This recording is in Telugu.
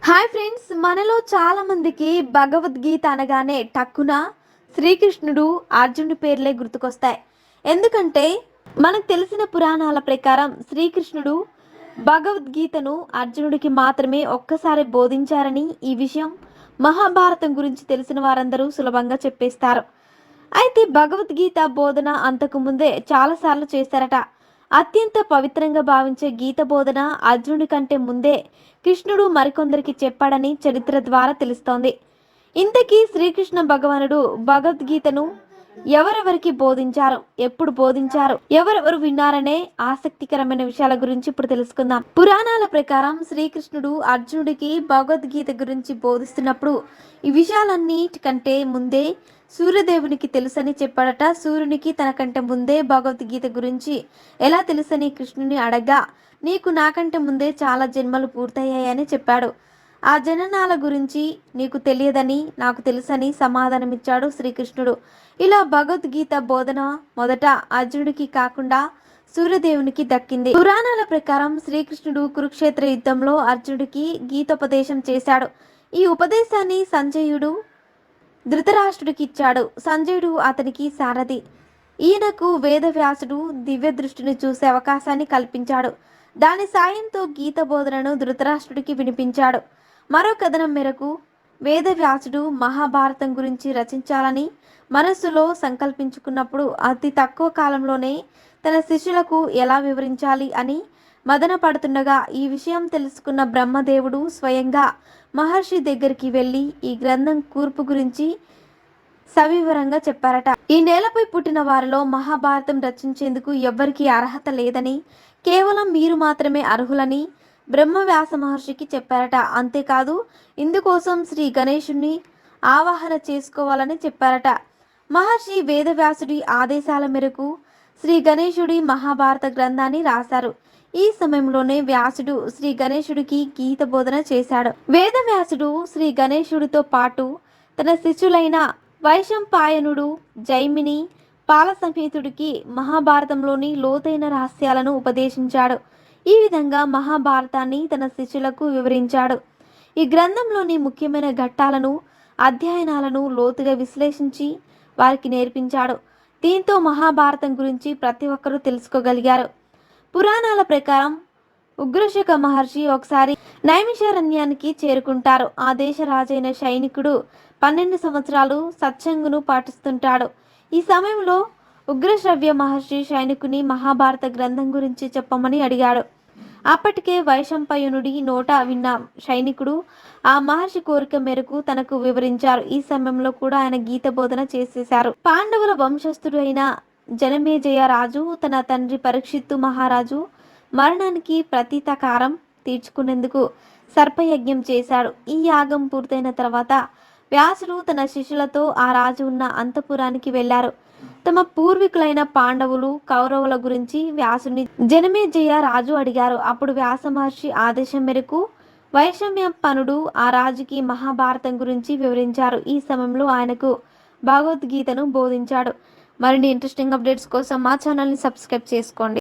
హాయ్ ఫ్రెండ్స్, మనలో చాలా మందికి భగవద్గీత అనగానే టక్కున శ్రీకృష్ణుడు అర్జునుడి పేర్లే గుర్తుకొస్తాయి. ఎందుకంటే మనకు తెలిసిన పురాణాల ప్రకారం శ్రీకృష్ణుడు భగవద్గీతను అర్జునుడికి మాత్రమే ఒక్కసారి బోధించారని, ఈ విషయం మహాభారతం గురించి తెలిసిన వారందరూ సులభంగా చెప్పేస్తారు. అయితే భగవద్గీత బోధన అంతకు ముందే చాలాసార్లు చేశారట. అత్యంత పవిత్రంగా భావించే గీత బోధన అర్జునుడి కంటే ముందే కృష్ణుడు మరికొందరికి చెప్పాడని చరిత్ర ద్వారా తెలుస్తోంది. ఇంతకీ శ్రీకృష్ణ భగవానుడు భగవద్గీతను ఎవరెవరికి బోధించారు, ఎప్పుడు బోధించారు, ఎవరెవరు విన్నారనే ఆసక్తికరమైన విషయాల గురించి ఇప్పుడు తెలుసుకుందాం. పురాణాల ప్రకారం శ్రీకృష్ణుడు అర్జునుడికి భగవద్గీత గురించి బోధిస్తున్నప్పుడు ఈ విషయాలన్నిటికంటే ముందే సూర్యదేవునికి తెలుసని చెప్పాడట. సూర్యునికి తనకంటే ముందే భగవద్గీత గురించి ఎలా తెలుసని కృష్ణుని అడగ్గా, నీకు నాకంటే ముందే చాలా జన్మలు పూర్తయ్యాయని చెప్పాడు. ఆ జననాల గురించి నీకు తెలియదని నాకు తెలుసని సమాధానమిచ్చాడు శ్రీకృష్ణుడు. ఇలా భగవద్గీత బోధన మొదట అర్జునుడికి కాకుండా సూర్యదేవునికి దక్కింది. పురాణాల ప్రకారం శ్రీకృష్ణుడు కురుక్షేత్ర యుద్ధంలో అర్జునుడికి గీతోపదేశం చేశాడు. ఈ ఉపదేశాన్ని సంజయుడు ధృతరాష్ట్రుడికి ఇచ్చాడు. సంజయుడు అతనికి సారథి. ఈయనకు వేదవ్యాసుడు దివ్య దృష్టిని చూసే అవకాశాన్ని కల్పించాడు. దాని సాయంతో గీత బోధనను ధృతరాష్ట్రుడికి వినిపించాడు. మరో కథనం మేరకు వేదవ్యాసుడు మహాభారతం గురించి రచించాలని మనస్సులో సంకల్పించుకున్నప్పుడు అతి తక్కువ కాలంలోనే తన శిష్యులకు ఎలా వివరించాలి అని మదన పడుతుండగా ఈ విషయం తెలుసుకున్న బ్రహ్మదేవుడు స్వయంగా మహర్షి దగ్గరికి వెళ్ళి ఈ గ్రంథం కూర్పు గురించి సవివరంగా చెప్పారట. ఈ నేలపై పుట్టిన వారిలో మహాభారతం రచించేందుకు ఎవ్వరికీ అర్హత లేదని, కేవలం మీరు మాత్రమే అర్హులని బ్రహ్మవ్యాస మహర్షికి చెప్పారట. అంతేకాదు, ఇందుకోసం శ్రీ గణేశుని ఆవాహన చేసుకోవాలని చెప్పారట. మహర్షి వేదవ్యాసుడి ఆదేశాల మేరకు శ్రీ గణేశుడి మహాభారత గ్రంథాన్ని రాశారు. ఈ సమయంలోనే వ్యాసుడు శ్రీ గణేశుడికి గీత బోధన చేశాడు. వేదవ్యాసుడు శ్రీ గణేశుడితో పాటు తన శిష్యులైన వైశంపాయనుడు, జైమిని, పాలసమేతుడికి మహాభారతంలోని లోతైన రహస్యాలను ఉపదేశించాడు. ఈ విధంగా మహాభారతాన్ని తన శిష్యులకు వివరించాడు. ఈ గ్రంథంలోని ముఖ్యమైన ఘట్టాలను, అధ్యయనాలను లోతుగా విశ్లేషించి వారికి నేర్పించాడు. దీంతో మహాభారతం గురించి ప్రతి ఒక్కరూ తెలుసుకోగలిగారు. పురాణాల ప్రకారం ఉగ్రశక మహర్షి ఒకసారి నైమిషారణ్యానికి చేరుకుంటారు. ఆ దేశ రాజైన సైనికుడు 12 సంవత్సరాలు సత్సంగును పాటిస్తుంటాడు. ఈ సమయంలో ఉగ్రశ్రవ్య మహర్షి సైనికుని మహాభారత గ్రంథం గురించి చెప్పమని అడిగాడు. అప్పటికే వైశంపాయనుడి నోట విన్న సైనికుడు ఆ మహర్షి కోరిక మేరకు తనకు వివరించారు. ఈ సమయంలో కూడా ఆయన గీత బోధన చేసేశారు. పాండవుల వంశస్థుడు అయిన జనమేజయ రాజు తన తండ్రి పరీక్షిత్తు మహారాజు మరణానికి ప్రతీకారం తీర్చుకునేందుకు సర్పయజ్ఞం చేశాడు. ఈ యాగం పూర్తయిన తర్వాత వ్యాసుడు తన శిష్యులతో ఆ రాజు ఉన్న అంతఃపురానికి వెళ్లారు. తమ పూర్వీకులైన పాండవులు, కౌరవుల గురించి వ్యాసుని జనమేజయ రాజు అడిగారు. అప్పుడు వ్యాస మహర్షి ఆదేశం మేరకు వైషమ్యపనుడు ఆ రాజుకి మహాభారతం గురించి వివరించారు. ఈ సమయంలో ఆయనకు భగవద్గీతను బోధించాడు. మరిన్ని ఇంట్రెస్టింగ్ అప్డేట్స్ కోసం మా ఛానల్ని సబ్స్క్రైబ్ చేసుకోండి.